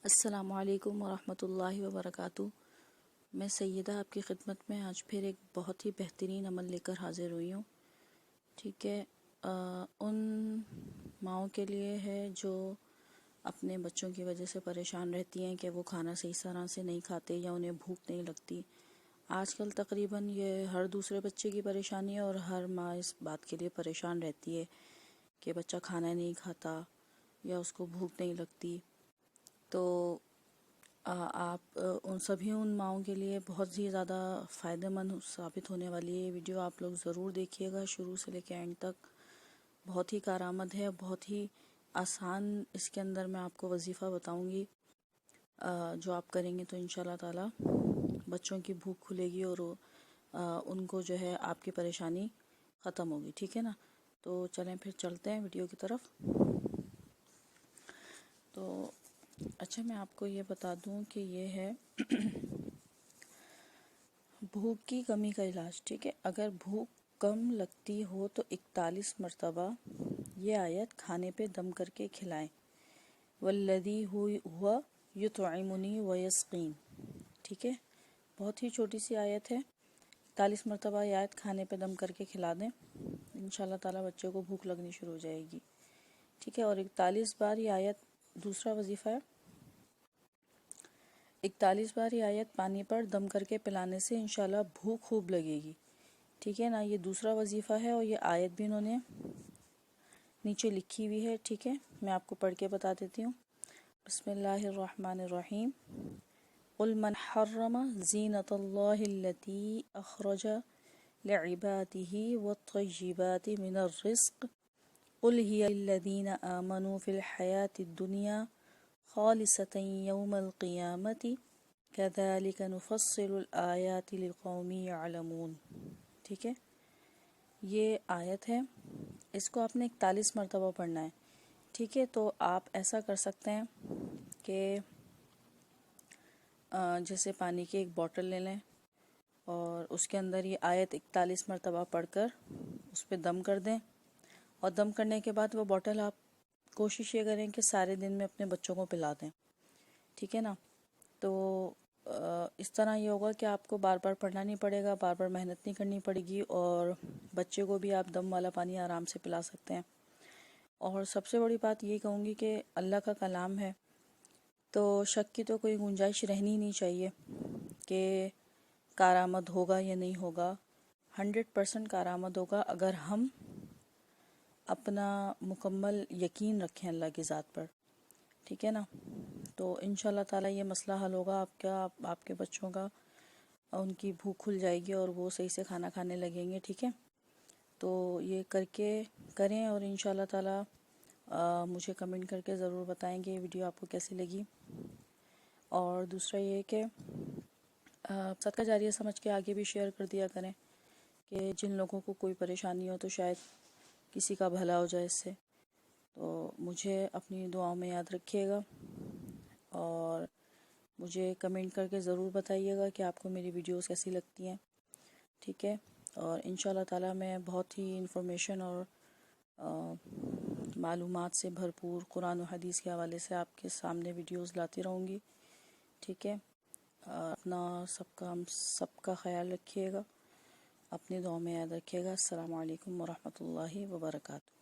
السلام علیکم ورحمۃ اللہ وبرکاتہ۔ میں سیدہ آپ کی خدمت میں آج پھر ایک بہت ہی بہترین عمل لے کر حاضر ہوئی ہوں۔ ٹھیک ہے، ان ماؤں کے لیے ہے جو اپنے بچوں کی وجہ سے پریشان رہتی ہیں کہ وہ کھانا صحیح طرح سے نہیں کھاتے یا انہیں بھوک نہیں لگتی۔ آج کل تقریباً یہ ہر دوسرے بچے کی پریشانی ہے اور ہر ماں اس بات کے لیے پریشان رہتی ہے کہ بچہ کھانا نہیں کھاتا یا اس کو بھوک نہیں لگتی۔ تو آپ ان ماؤں کے لیے بہت ہی زیادہ فائدہ مند ثابت ہونے والی ہے یہ ویڈیو۔ آپ لوگ ضرور دیکھیے گا شروع سے لے کے اینڈ تک۔ بہت ہی کارآمد ہے، بہت ہی آسان اس کے اندر میں آپ کو وظیفہ بتاؤں گی جو آپ کریں گے تو انشاءاللہ تعالی بچوں کی بھوک کھلے گی اور ان کو جو ہے آپ کی پریشانی ختم ہوگی۔ ٹھیک ہے نا، تو چلیں پھر چلتے ہیں ویڈیو کی طرف۔ تو اچھا، میں آپ کو یہ بتا دوں کہ یہ ہے بھوک کی کمی کا علاج۔ ٹھیک ہے، اگر بھوک کم لگتی ہو تو 41 مرتبہ یہ آیت کھانے پہ دم کر کے کھلائیں۔ والذی ہوا یطعمنی ویسقین۔ ٹھیک ہے، بہت ہی چھوٹی سی آیت ہے، 41 مرتبہ یہ آیت کھانے پہ دم کر کے کھلا دیں، انشاءاللہ تعالی بچے کو بھوک لگنی شروع ہو جائے گی۔ ٹھیک ہے، اور 41 بار یہ آیت، دوسرا وظیفہ ہے 41 بار یہ آیت پانی پر دم کر کے پلانے سے انشاءاللہ بھوک خوب لگے گی۔ ٹھیک ہے نا، یہ دوسرا وظیفہ ہے اور یہ آیت بھی انہوں نے نیچے لکھی ہوئی ہے۔ ٹھیک ہے، میں آپ کو پڑھ کے بتا دیتی ہوں۔ بسم اللہ الرحمن الرحیم۔ قل من حرم زینت اللہ التی اخرج لعباده والطیبات من الرزق قل هي للذین آمنوا فی الحیاة الدنیا خالصة یوم القیامت کذالک نفصل الآیات لقوم یعلمون۔ ٹھیک ہے، یہ آیت ہے، اس کو آپ نے 41 مرتبہ پڑھنا ہے۔ ٹھیک ہے، تو آپ ایسا کر سکتے ہیں کہ جیسے پانی کی ایک بوٹل لے لیں اور اس کے اندر یہ آیت 41 مرتبہ پڑھ کر اس پہ دم کر دیں، اور دم کرنے کے بعد وہ بوٹل آپ کوشش یہ کریں کہ سارے دن میں اپنے بچوں کو پلا دیں۔ ٹھیک ہے نا، تو اس طرح یہ ہوگا کہ آپ کو بار بار پڑھنا نہیں پڑے گا، بار بار محنت نہیں کرنی پڑے گی، اور بچے کو بھی آپ دم والا پانی آرام سے پلا سکتے ہیں۔ اور سب سے بڑی بات یہ کہوں گی کہ اللہ کا کلام ہے تو شک کی تو کوئی گنجائش رہنی نہیں چاہیے کہ کارآمد ہوگا یا نہیں ہوگا۔ 100% کارآمد ہوگا اگر ہم اپنا مکمل یقین رکھیں اللہ کی ذات پر۔ ٹھیک ہے نا، تو انشاءاللہ تعالی یہ مسئلہ حل ہوگا آپ کے بچوں کا، ان کی بھوک کھل جائے گی اور وہ صحیح سے کھانا کھانے لگیں گے۔ ٹھیک ہے، تو یہ کریں اور انشاءاللہ تعالی مجھے کمنٹ کر کے ضرور بتائیں گے یہ ویڈیو آپ کو کیسی لگی۔ اور دوسرا یہ کہ صدقہ جاریہ سمجھ کے آگے بھی شیئر کر دیا کریں کہ جن لوگوں کو کوئی پریشانی ہو تو شاید کسی کا بھلا ہو جائے اس سے۔ تو مجھے اپنی دعاؤں میں یاد رکھیے گا اور مجھے کمنٹ کر کے ضرور بتائیے گا کہ آپ کو میری ویڈیوز کیسی لگتی ہیں۔ ٹھیک ہے، اور انشاءاللہ تعالی میں بہت ہی انفارمیشن اور معلومات سے بھرپور قرآن و حدیث کے حوالے سے آپ کے سامنے ویڈیوز لاتی رہوں گی۔ ٹھیک ہے، اپنا سب کا خیال رکھیے گا، اپنی دعاؤں میں یاد رکھیے گا۔ السلام علیکم ورحمۃ اللہ وبرکاتہ۔